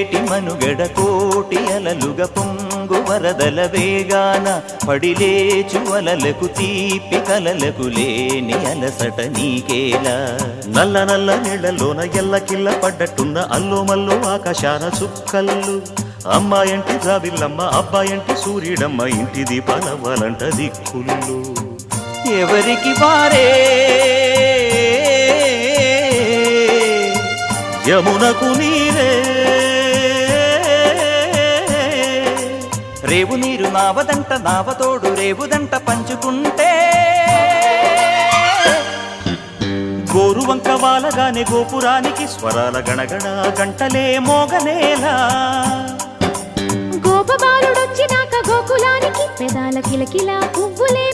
పొంగేటి మనుగడ కోటి అలలుగ పొంగు వరదల వేగాన పడిలేచు అలలకు తీపి కలలకు లేని అలసట నీకేలా నల్ల నల్ల నీళ్లలోన ఎల్లకిల్ల పడ్డట్టున్న అల్లో మల్లో ఆకాశాన చుక్కల్లు అమ్మాయంటి జాబిల్లమ్మ అబ్బాయంటి సూర్యుడమ్మ ఇంటి దీపాలవ్వాలంట దిక్కుళ్ళు ఎవరికి వారే యమునకు నీరే రేవు నీరు నావదంట నావతోడు రేవుదంట పంచుకుంటే గోరువంక వాలగానే గోపురానికి స్వరాల గణగణ గంటలే మోగనేలా గోపబాలుడొచ్చినాక గోకులానికి పెదాల కిలకిలా పువ్వులే